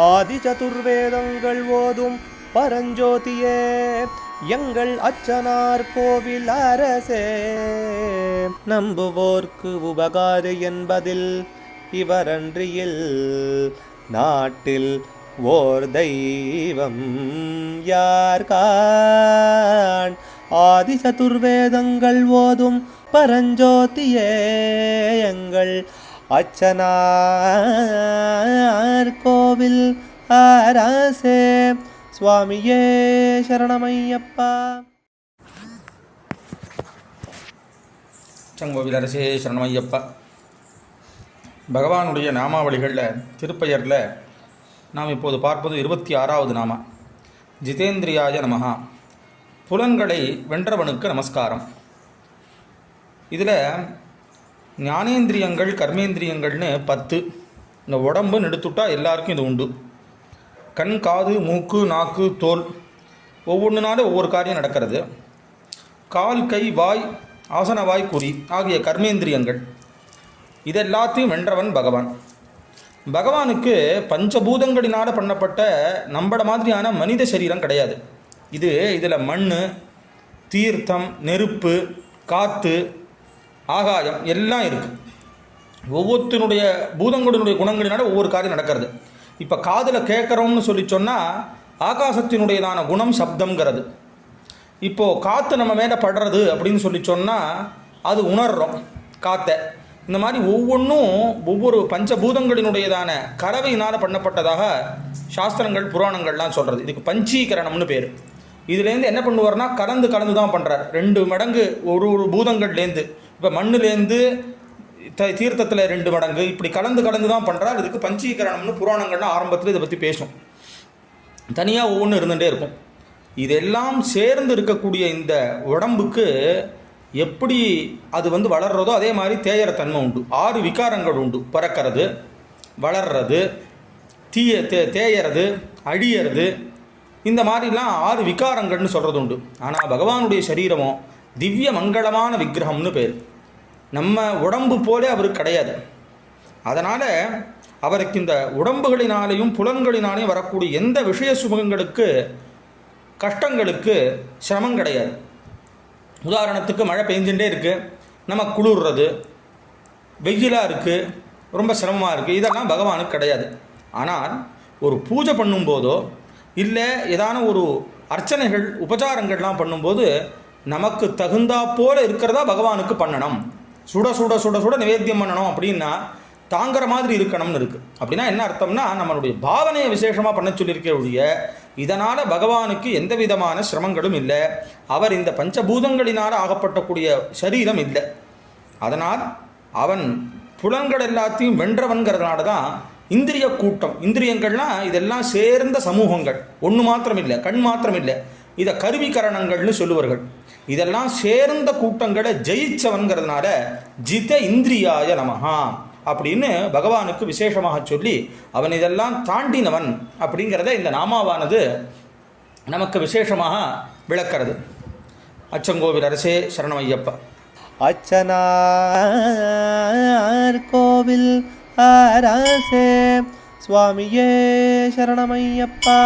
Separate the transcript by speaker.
Speaker 1: ஆதி சதுர்வேதங்கள் ஓதும் பரஞ்சோதியே எங்கள் அச்சனார் கோவில் அரசே. நம்புவோர்க்கு உபகாரி என்பதில் இவரன்றியில் நாட்டில் ஓர் தெய்வம் யார்கான். ஆதி சதுர்வேதங்கள் ஓதும் பரஞ்சோதியே எங்கள் அச்சனார் கோவில் அரசே. சுவாமியே சரணமையப்பா.
Speaker 2: அச்சங்கோவில் அரசே சரணமையப்பா. பகவானுடைய நாமாவளிகளில் திருப்பெயரில் நாம் இப்போது பார்ப்பது 26வது நாமா. ஜிதேந்திரியாய நமஹா. புலன்களை வென்றவனுக்கு நமஸ்காரம். இதில் ஞானேந்திரியங்கள் கர்மேந்திரியங்கள்னு 10. இந்த உடம்பு நெடுத்துட்டா எல்லாருக்கும் இது உண்டு. கண், காது, மூக்கு, நாக்கு, தோல் ஒவ்வொன்றுனால ஒவ்வொரு காரியம் நடக்கிறது. கால், கை, வாய், ஆசன வாய், குறி ஆகிய கர்மேந்திரியங்கள் இதெல்லாத்தையும் வென்றவன் பகவான். பகவானுக்கு பஞ்சபூதங்களினால் பண்ணப்பட்ட நம்மள மாதிரியான மனித சரீரம் கிடையாது. இதில் மண், தீர்த்தம், நெருப்பு, காற்று, ஆகாயம் எல்லாம் இருக்குது. ஒவ்வொருத்தனுடைய பூதங்களினுடைய குணங்களினால ஒவ்வொரு காரியம் நடக்கிறது. இப்போ காதில் கேட்குறோம்னு சொல்லி சொன்னால் ஆகாசத்தினுடையதான குணம் சப்தங்கிறது. இப்போது காற்று நம்ம மேலே படுறது அப்படின்னு சொல்லி சொன்னால் அது உணர்றோம் காற்றை. இந்த மாதிரி ஒவ்வொன்றும் ஒவ்வொரு பஞ்சபூதங்களினுடையதான கலவையினால் பண்ணப்பட்டதாக சாஸ்திரங்கள் புராணங்கள்லாம் சொல்கிறது. இதுக்கு பஞ்சீகரணம்னு பேர். இதுலேருந்து என்ன பண்ணுவார்னா கலந்து தான் பண்ணுறார். 2 மடங்கு ஒரு பூதங்கள்லேருந்து. இப்போ மண்ணுலேருந்து தீர்த்தத்தில் 2 மடங்கு இப்படி கலந்து தான் பண்ணுறார். இதுக்கு பஞ்சீகரணம்னு புராணங்கள்லாம் ஆரம்பத்தில் இதை பற்றி பேசும். தனியாக ஒவ்வொன்று இருந்துகிட்டே இருக்கும். இதெல்லாம் சேர்ந்து இருக்கக்கூடிய இந்த உடம்புக்கு எப்படி அது வளர்றதோ அதே மாதிரி தேயற தன்மை உண்டு. 6 விகாரங்கள் உண்டு. பறக்கிறது, வளர்றது, தேயறது, அழியறது, இந்த மாதிரிலாம் 6 விகாரங்கள்னு சொல்கிறது உண்டு. ஆனால் பகவானுடைய சரீரமோ திவ்ய மங்களமான விக்கிரகம்னு பேர். நம்ம உடம்பு போல அவருக்கு கிடையாது. அதனால் அவருக்கு இந்த உடம்புகளினாலேயும் புலன்களினாலேயும் வரக்கூடிய எந்த விஷய சுகங்களுக்கு, கஷ்டங்களுக்கு சிரமம் கிடையாது. உதாரணத்துக்கு மழை பெஞ்சுட்டே இருக்குது, நம்ம குளிர்றது, வெயிலாக இருக்குது, ரொம்ப சிரமமாக இருக்குது, இதெல்லாம் பகவானுக்கு கிடையாது. ஆனால் ஒரு பூஜை பண்ணும்போதோ இல்லை ஏதான ஒரு அர்ச்சனைகள் உபச்சாரங்கள்லாம் பண்ணும்போது நமக்கு தகுந்தா போல இருக்கிறதா பகவானுக்கு பண்ணணும். சுட சுட சுட சுட நிவேத்தியம் பண்ணணும் அப்படின்னா தாங்கிற மாதிரி இருக்கணும்னு இருக்குது. அப்படின்னா என்ன அர்த்தம்னா நம்மளுடைய பாவனையை விசேஷமாக பண்ண சொல்லியிருக்க ஒழிய இதனால் பகவானுக்கு எந்த விதமான சிரமங்களும் இல்லை. அவர் இந்த பஞ்சபூதங்களினால் ஆகப்பட்டக்கூடிய சரீரம் இல்லை. அதனால் அவன் புலன்கள் எல்லாத்தையும் வென்றவன்கிறதுனால தான் இந்திரிய கூட்டம். இந்திரியங்கள்லாம் இதெல்லாம் சேர்ந்த சமூகங்கள். ஒன்று மாத்திரம் இல்லை, கண் மாத்திரம் இல்லை, இதை கருவிகரணங்கள்னு சொல்லுவார்கள். இதெல்லாம் சேர்ந்த கூட்டங்களை ஜெயிச்சவன்கிறதுனால ஜித இந்திரியாய நமஹா அப்படின்னு பகவானுக்கு விசேஷமாக சொல்லி அவன் இதெல்லாம் தாண்டினவன் அப்படிங்கிறத இந்த நாமாவானது நமக்கு விசேஷமாக விளக்கிறது. அச்சங்கோவில் அரசே சரணமையப்பா.
Speaker 1: அச்சனார் கோவில் அரசே. சுவாமியே சரணமையப்பா.